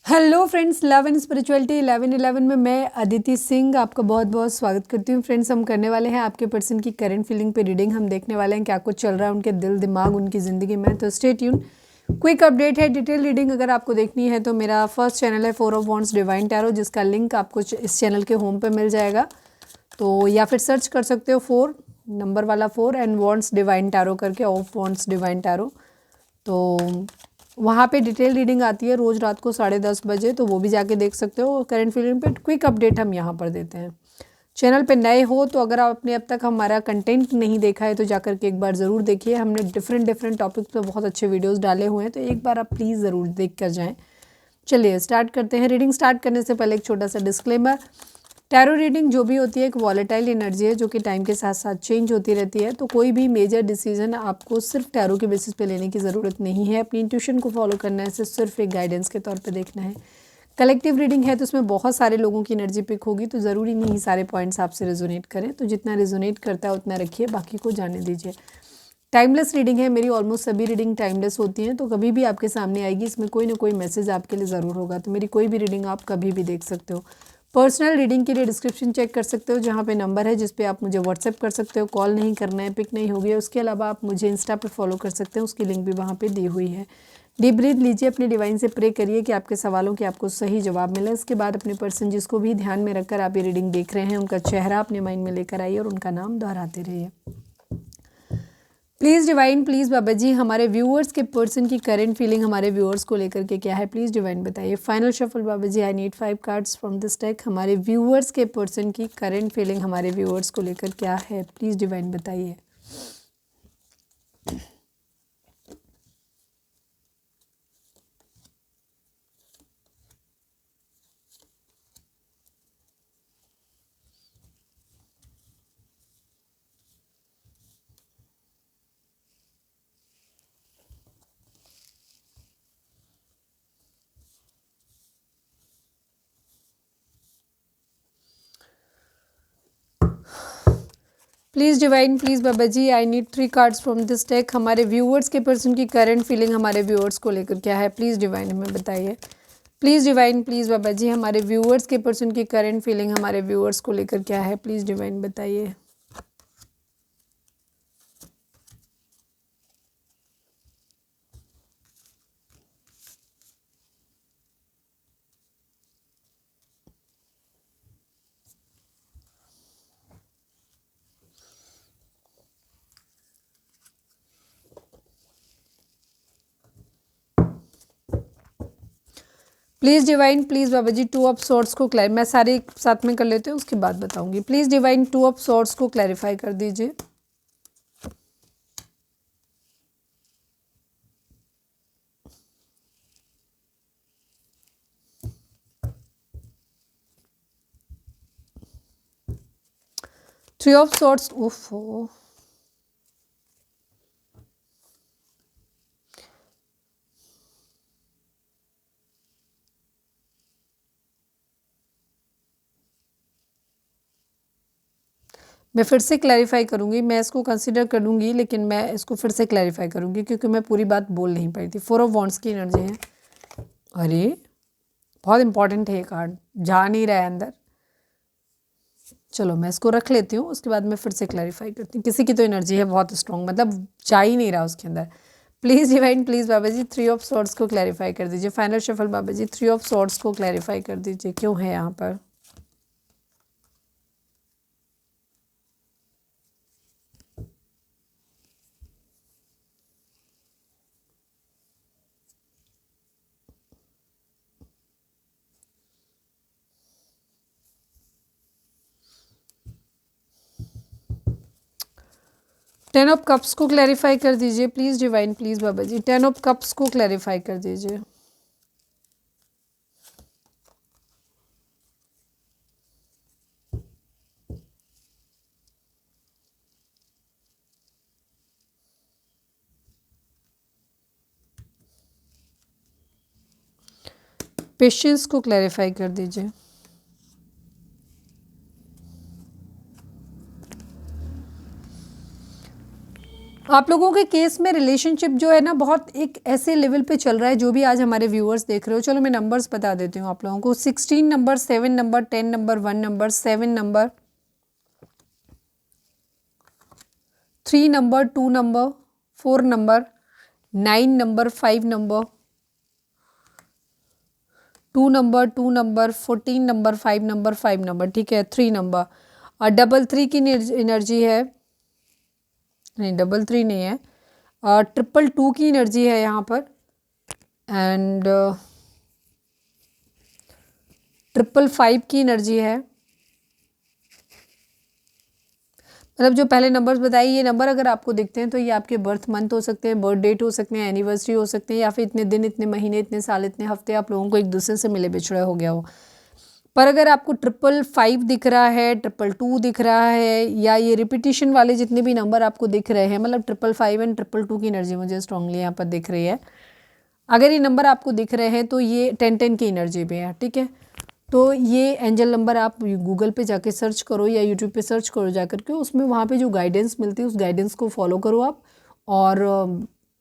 Hello friends, love and spirituality 1111 में मैं अदिति सिंह आपका बहुत बहुत स्वागत करती हूँ। फ्रेंड्स, हम करने वाले हैं आपके पर्सन की करंट फीलिंग पे रीडिंग। हम देखने वाले हैं क्या कुछ चल रहा है उनके दिल दिमाग उनकी ज़िंदगी में। तो स्टे ट्यून। क्विक अपडेट है, डिटेल रीडिंग अगर आपको देखनी है तो मेरा फर्स्ट चैनल है 4 ऑफ वॉन्ड्स डिवाइन टैरो, जिसका लिंक आपको इस चैनल के होम पर मिल जाएगा। तो या फिर सर्च कर सकते हो 4 नंबर वाला 4 एंड वॉन्ड्स डिवाइन टैरो करके, ऑफ वॉन्ड्स डिवाइन टैरो। तो वहाँ पे डिटेल रीडिंग आती है रोज़ रात को 10:30 बजे, तो वो भी जाके देख सकते हो। करंट फीलिंग पे क्विक अपडेट हम यहाँ पर देते हैं। चैनल पे नए हो तो अगर आपने अब तक हमारा कंटेंट नहीं देखा है तो जाकर के एक बार ज़रूर देखिए। हमने डिफरेंट टॉपिक्स पे बहुत अच्छे वीडियोस डाले हुए हैं, तो एक बार आप प्लीज़ ज़रूर देख कर जाएँ। चलिए स्टार्ट करते हैं। रीडिंग स्टार्ट करने से पहले एक छोटा सा डिस्क्लेमर। टैरो रीडिंग जो भी होती है एक वॉलेटाइल एनर्जी है जो कि टाइम के साथ साथ चेंज होती रहती है। तो कोई भी मेजर डिसीजन आपको सिर्फ टैरो के बेसिस पे लेने की ज़रूरत नहीं है। अपनी इंट्यूशन को फॉलो करना है, इसे सिर्फ एक गाइडेंस के तौर पे देखना है। कलेक्टिव रीडिंग है तो उसमें बहुत सारे लोगों की एनर्जी पिक होगी, तो ज़रूरी नहीं सारे पॉइंट्स आपसे रेजोनेट करें। तो जितना रेजोनेट करता है उतना रखिए, बाकी को जाने दीजिए। टाइमलेस रीडिंग है, मेरी ऑलमोस्ट सभी रीडिंग टाइमलेस होती हैं, तो कभी भी आपके सामने आएगी, इसमें कोई ना कोई मैसेज आपके लिए ज़रूर होगा। तो मेरी कोई भी रीडिंग आप कभी भी देख सकते हो। पर्सनल रीडिंग के लिए डिस्क्रिप्शन चेक कर सकते हो, जहाँ पे नंबर है जिस पे आप मुझे व्हाट्सएप कर सकते हो। कॉल नहीं करना है, पिक नहीं होगी। उसके अलावा आप मुझे इंस्टा पे फॉलो कर सकते हो, उसकी लिंक भी वहाँ पे दी हुई है। डीप ब्रीथ लीजिए, अपने डिवाइन से प्रे करिए कि आपके सवालों के आपको सही जवाब मिले। इसके बाद अपने पर्सन जिसको भी ध्यान में रखकर आप ये रीडिंग देख रहे हैं उनका चेहरा अपने माइंड में लेकर आइए और उनका नाम दोहराते रहिए। प्लीज़ डिवाइन, प्लीज़ बाबा जी, हमारे व्यूअर्स के पर्सन की करंट फीलिंग हमारे व्यूअर्स को लेकर के क्या है, प्लीज़ डिवाइन बताइए। फाइनल शफल बाबा जी, I need 5 cards from this deck. हमारे व्यूअर्स के पर्सन की करंट फीलिंग हमारे व्यूअर्स को लेकर क्या है, प्लीज़ डिवाइन बताइए। प्लीज़ डिवाइन, प्लीज़ बाबा जी, I need 3 cards from this deck. हमारे व्यूअर्स के पर्सन की करंट फीलिंग हमारे व्यूअर्स को लेकर क्या है, प्लीज़ डिवाइन हमें बताइए। प्लीज़ डिवाइन, प्लीज़ बाबा जी, हमारे व्यूअर्स के पर्सन की करंट फीलिंग हमारे व्यूअर्स को लेकर क्या है, प्लीज़ डिवाइन बताइए। प्लीज़ डिवाइन, प्लीज़ बाबा जी, 2 ऑफ सॉर्ड्स को मैं सारे एक साथ में कर लेते हैं, उसके बाद बताऊंगी। प्लीज़ डिवाइन, 2 ऑफ सॉर्ड्स को क्लैरिफाई कर दीजिए। थ्री ऑफ सॉर्ड्स, ओफो, मैं फिर से क्लैरिफाई करूंगी, मैं इसको कंसिडर करूंगी, लेकिन मैं इसको फिर से क्लैरिफाई करूंगी क्योंकि मैं पूरी बात बोल नहीं पाई थी। 4 ऑफ वॉन्ड्स की एनर्जी है। अरे बहुत इंपॉर्टेंट है ये कार्ड, जा नहीं रहा है अंदर। चलो मैं इसको रख लेती हूँ, उसके बाद मैं फिर से क्लैरिफाई करती हूँ। किसी की तो एनर्जी है बहुत स्ट्रॉन्ग, मतलब जा ही नहीं रहा उसके अंदर। प्लीज़ डिवाइन, प्लीज़ बाबा जी, 3 ऑफ सॉर्ड्स को क्लैरिफाई कर दीजिए। फाइनल शफल बाबा जी, 3 ऑफ सॉर्ड्स को क्लैरिफाई कर दीजिए, क्यों है यहाँ पर। टेन ऑफ कप्स को क्लैरिफाई कर दीजिए प्लीज़ डिवाइन, प्लीज़ बाबा जी, 10 ऑफ कप्स को क्लैरिफाई कर दीजिए। पेशेंस को क्लैरिफाई कर दीजिए। आप लोगों के केस में रिलेशनशिप जो है ना बहुत एक ऐसे लेवल पे चल रहा है, जो भी आज हमारे व्यूअर्स देख रहे हो। चलो मैं नंबर्स बता देती हूँ आप लोगों को। 16 number, 7 number, 10 number, 1 number, 7 number, 3 number, 2 number, 4 number, 9 number, 5 number, 2 number, 2 number, 14 number, 5 number, 5 number, ठीक है, 3 नंबर। और डबल 3 की एनर्जी है, नहीं डबल 3 नहीं है, ट्रिपल 2 की एनर्जी है यहाँ पर, एंड ट्रिपल 5 की एनर्जी है। मतलब जो पहले नंबर्स बताए, ये नंबर अगर आपको दिखते हैं तो ये आपके बर्थ मंथ हो सकते हैं, बर्थ डेट हो सकते हैं, एनिवर्सरी हो सकते हैं, या फिर इतने दिन, इतने महीने, इतने साल, इतने हफ्ते आप लोगों को एक दूसरे से मिले बिछड़े हो गया हो। पर अगर आपको 555 दिख रहा है, 222 दिख रहा है, या ये रिपीटिशन वाले जितने भी नंबर आपको दिख रहे हैं, मतलब 555 एंड 222 की एनर्जी मुझे स्ट्रांगली यहाँ पर दिख रही है। अगर ये नंबर आपको दिख रहे हैं तो ये 10-10 की एनर्जी पे है, ठीक है। तो ये एंजल नंबर आप गूगल पे जाके सर्च करो या यूट्यूब पे सर्च करो जाकर के, उसमें वहाँ पे जो गाइडेंस मिलती है उस गाइडेंस को फॉलो करो आप, और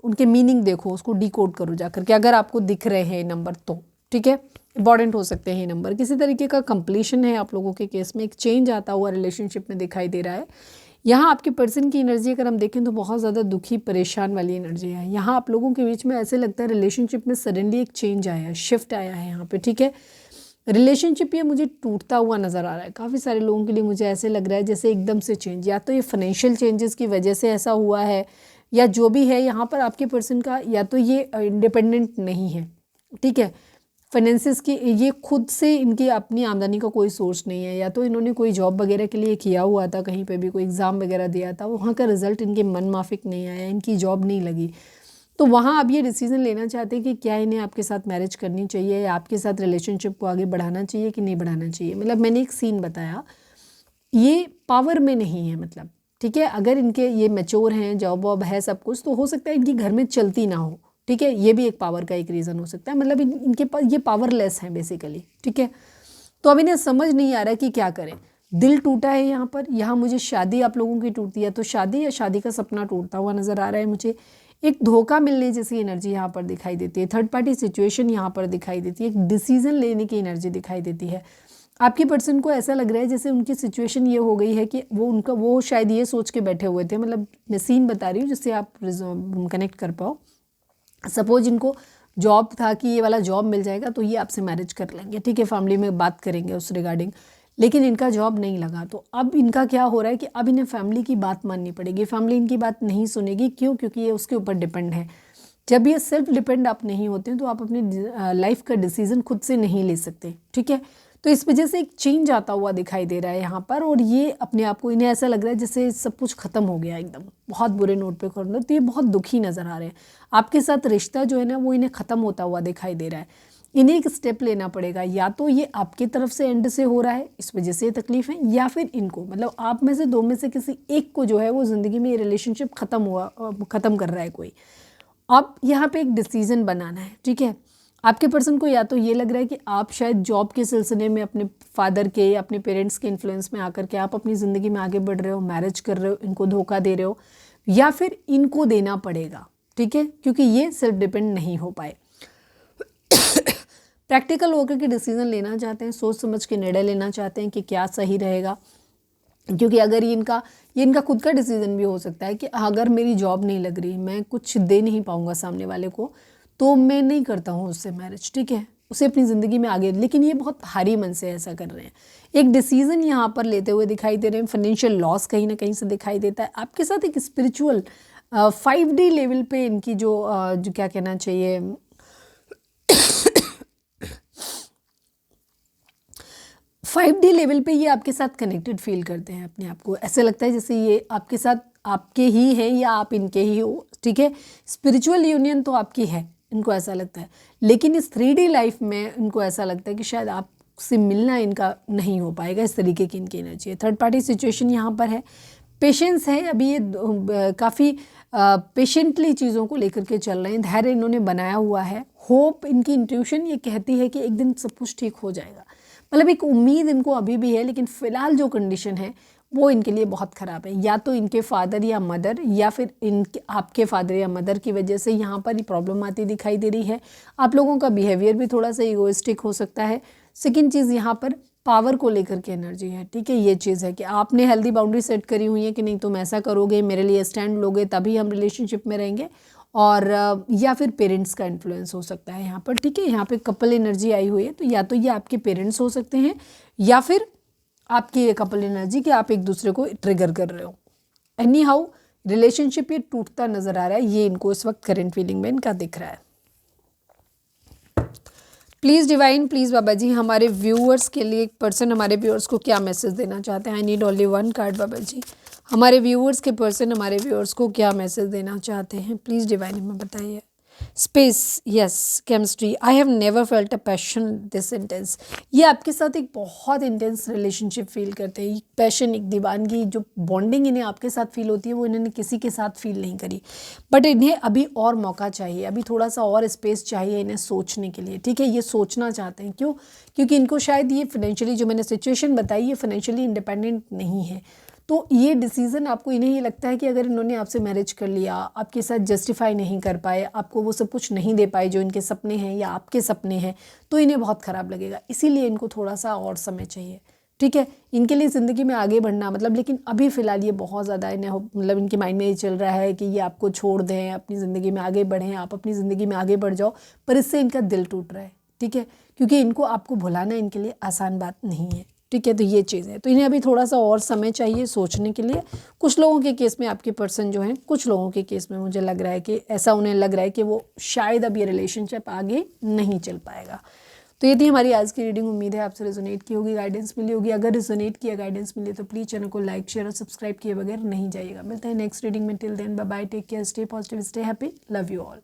उनके मीनिंग देखो, उसको डिकोड करो जाकर के, अगर आपको दिख रहे हैं नंबर तो, ठीक है। इंपॉर्टेंट हो सकते हैं ये नंबर। किसी तरीके का कंप्लीशन है आप लोगों के केस में, एक चेंज आता हुआ रिलेशनशिप में दिखाई दे रहा है। यहाँ आपके पर्सन की एनर्जी अगर हम देखें तो बहुत ज़्यादा दुखी परेशान वाली एनर्जी है। यहाँ आप लोगों के बीच में ऐसे लगता है रिलेशनशिप में सडनली एक चेंज आया है, शिफ्ट आया है यहाँ पे, ठीक है। रिलेशनशिप ये मुझे टूटता हुआ नज़र आ रहा है काफ़ी सारे लोगों के लिए। मुझे ऐसे लग रहा है जैसे एकदम से चेंज, या तो ये फाइनेंशियल चेंजेस की वजह से ऐसा हुआ है, या जो भी है यहाँ पर आपके पर्सन का, या तो ये इंडिपेंडेंट नहीं है, ठीक है। फाइनेंसिस की ये खुद से इनकी अपनी आमदनी का कोई सोर्स नहीं है, या तो इन्होंने कोई जॉब वगैरह के लिए किया हुआ था, कहीं पे भी कोई एग्ज़ाम वगैरह दिया था, वहाँ का रिजल्ट इनके मन माफिक नहीं आया, इनकी जॉब नहीं लगी, तो वहाँ अब ये डिसीजन लेना चाहते हैं कि क्या इन्हें आपके साथ मैरिज करनी चाहिए, या आपके साथ रिलेशनशिप को आगे बढ़ाना चाहिए कि नहीं बढ़ाना चाहिए। मतलब मैंने एक सीन बताया, ये पावर में नहीं है, मतलब ठीक है। अगर इनके ये मैच्योर हैं, जॉब वॉब है, सब कुछ, तो हो सकता है इनकी घर में चलती ना हो, ठीक है। ये भी एक पावर का एक रीज़न हो सकता है, मतलब इनके पास ये पावरलेस हैं बेसिकली, ठीक है। तो अब इन्हें समझ नहीं आ रहा कि क्या करें। दिल टूटा है यहाँ पर, यहाँ मुझे शादी आप लोगों की टूटती है, तो शादी या शादी का सपना टूटता हुआ नज़र आ रहा है मुझे। एक धोखा मिलने जैसी एनर्जी यहाँ पर दिखाई देती है, थर्ड पार्टी सिचुएशन यहाँ पर दिखाई देती है, एक डिसीजन लेने की एनर्जी दिखाई देती है। आपके पर्सन को ऐसा लग रहा है जैसे उनकी सिचुएशन ये हो गई है कि वो शायद ये सोच के बैठे हुए थे, मतलब मैं सीन बता रही हूँ जिससे आप कनेक्ट कर पाओ। सपोज इनको जॉब था कि ये वाला जॉब मिल जाएगा तो ये आपसे मैरिज कर लेंगे, ठीक है, फैमिली में बात करेंगे उस रिगार्डिंग, लेकिन इनका जॉब नहीं लगा। तो अब इनका क्या हो रहा है कि अब इन्हें फैमिली की बात माननी पड़ेगी, फैमिली इनकी बात नहीं सुनेगी। क्यों? क्योंकि ये उसके ऊपर डिपेंड है। जब ये सेल्फ डिपेंड आप नहीं होते हैं तो आप अपनी लाइफ का डिसीजन खुद से नहीं ले सकते, ठीक है। तो इस वजह से एक चेंज आता हुआ दिखाई दे रहा है यहाँ पर, और ये अपने आप को, इन्हें ऐसा लग रहा है जैसे सब कुछ ख़त्म हो गया एकदम, बहुत बुरे नोट पे खोलना, तो ये बहुत दुखी नज़र आ रहे हैं। आपके साथ रिश्ता जो है ना वो इन्हें ख़त्म होता हुआ दिखाई दे रहा है। इन्हें एक स्टेप लेना पड़ेगा, या तो ये आपकी तरफ से एंड से हो रहा है इस वजह से ये तकलीफ है, या फिर इनको, मतलब आप में से दो में से किसी एक को जो है वो ज़िंदगी में ये रिलेशनशिप ख़त्म कर रहा है कोई। अब यहाँ पे एक डिसीज़न बनाना है, ठीक है। आपके पर्सन को या तो ये लग रहा है कि आप शायद जॉब के सिलसिले में अपने फादर के या अपने पेरेंट्स के इन्फ्लुएंस में आकर के आप अपनी ज़िंदगी में आगे बढ़ रहे हो, मैरिज कर रहे हो, इनको धोखा दे रहे हो, या फिर इनको देना पड़ेगा, ठीक है, क्योंकि ये सेल्फ डिपेंड नहीं हो पाए। प्रैक्टिकल होकर के डिसीजन लेना चाहते हैं, सोच समझ के निर्णय लेना चाहते हैं कि क्या सही रहेगा, क्योंकि अगर ये इनका खुद का डिसीजन भी हो सकता है कि अगर मेरी जॉब नहीं लग रही, मैं कुछ दे नहीं पाऊंगा सामने वाले को, तो मैं नहीं करता हूँ उससे मैरिज, ठीक है, उसे अपनी ज़िंदगी में आगे। लेकिन ये बहुत भारी मन से ऐसा कर रहे हैं, एक डिसीज़न यहाँ पर लेते हुए दिखाई दे रहे हैं। फाइनेंशियल लॉस कहीं ना कहीं से दिखाई देता है। आपके साथ एक स्पिरिचुअल 5D लेवल पे इनकी जो क्या कहना चाहिए, 5D लेवल पे ये आपके साथ कनेक्टेड फील करते हैं अपने आप को। ऐसे लगता है जैसे ये आपके साथ आपके ही हैं या आप इनके ही हो, ठीक है। स्पिरिचुअल यूनियन तो आपकी है, इनको ऐसा लगता है, लेकिन इस 3D लाइफ में इनको ऐसा लगता है कि शायद आपसे मिलना इनका नहीं हो पाएगा। इस तरीके की इनकी एनर्जी है। थर्ड पार्टी सिचुएशन यहाँ पर है। पेशेंस है, अभी ये काफ़ी पेशेंटली चीज़ों को लेकर के चल रहे हैं, धैर्य इन्होंने बनाया हुआ है। होप, इनकी इंट्यूशन ये कहती है कि एक दिन सब कुछ ठीक हो जाएगा, मतलब एक उम्मीद इनको अभी भी है। लेकिन फ़िलहाल जो कंडीशन है वो इनके लिए बहुत ख़राब है। या तो इनके फादर या मदर या फिर इनके आपके फादर या मदर की वजह से यहाँ पर ही प्रॉब्लम आती दिखाई दे रही है। आप लोगों का बिहेवियर भी थोड़ा सा ईगोइस्टिक हो सकता है। सेकेंड चीज़ यहाँ पर पावर को लेकर के एनर्जी है, ठीक है। ये चीज़ है कि आपने हेल्दी बाउंड्री सेट करी हुई है कि नहीं तुम ऐसा करोगे, मेरे लिए स्टैंड लोगे, तभी हम रिलेशनशिप में रहेंगे। और या फिर पेरेंट्स का इन्फ्लुएंस हो सकता है यहाँ पर, ठीक है। यहाँ पे कपल एनर्जी आई हुई है, तो या तो ये आपके पेरेंट्स हो सकते हैं या फिर आपकी ये कपल एनर्जी कि आप एक दूसरे को ट्रिगर कर रहे हो। एनी हाउ रिलेशनशिप ये टूटता नजर आ रहा है, ये इनको इस वक्त करंट फीलिंग में इनका दिख रहा है। प्लीज़ डिवाइन, प्लीज़ बाबा जी, हमारे व्यूअर्स के लिए एक पर्सन हमारे व्यूअर्स को क्या मैसेज देना चाहते हैं। I need only one card Baba जी। हमारे व्यूअर्स के पर्सन हमारे व्यूअर्स को क्या मैसेज देना चाहते हैं, प्लीज़ डिवाइन हमें बताइए। Space, yes, chemistry, I have never felt a passion this intense. ये आपके साथ एक बहुत इंटेंस रिलेशनशिप फील करते हैं। पैशन, एक दीवानगी, जो बॉन्डिंग इन्हें आपके साथ फील होती है वो इन्होंने किसी के साथ फील नहीं करी। बट इन्हें अभी और मौका चाहिए, अभी थोड़ा सा और स्पेस चाहिए इन्हें सोचने के लिए, ठीक है। ये सोचना चाहते हैं, क्यों? क्योंकि इनको शायद ये फाइनेंशियली, जो मैंने सिचुएशन बताई, ये फाइनेंशियली इंडिपेंडेंट नहीं है। तो ये डिसीज़न आपको, इन्हें ये लगता है कि अगर इन्होंने आपसे मैरिज कर लिया, आपके साथ जस्टिफाई नहीं कर पाए, आपको वो सब कुछ नहीं दे पाए जो इनके सपने हैं या आपके सपने हैं, तो इन्हें बहुत ख़राब लगेगा। इसीलिए इनको थोड़ा सा और समय चाहिए, ठीक है। इनके लिए ज़िंदगी में आगे बढ़ना मतलब, लेकिन अभी फ़िलहाल ये बहुत ज़्यादा इन्हें मतलब इनके माइंड में ये चल रहा है कि ये आपको छोड़ दें, अपनी ज़िंदगी में आगे बढ़ें, आप अपनी ज़िंदगी में आगे बढ़ जाओ, पर इससे इनका दिल टूट रहा है, ठीक है। क्योंकि इनको आपको भुलाना इनके लिए आसान बात नहीं है, ठीक है। तो ये चीज़ है, तो इन्हें अभी थोड़ा सा और समय चाहिए सोचने के लिए। कुछ लोगों के केस में आपके पर्सन जो हैं, कुछ लोगों के केस में मुझे लग रहा है कि ऐसा उन्हें लग रहा है कि वो शायद अब ये रिलेशनशिप आगे नहीं चल पाएगा। तो ये थी हमारी आज की रीडिंग। उम्मीद है आपसे रेजोनेट की होगी, गाइडेंस मिली होगी। अगर रेजोनेट किया, गाइडेंस मिली तो प्लीज़ चैनल को लाइक, शेयर और सब्सक्राइब किए बगैर नहीं जाइएगा। मिलते हैं नेक्स्ट रीडिंग में। Till then bye bye, take care, stay positive, stay happy, love you all.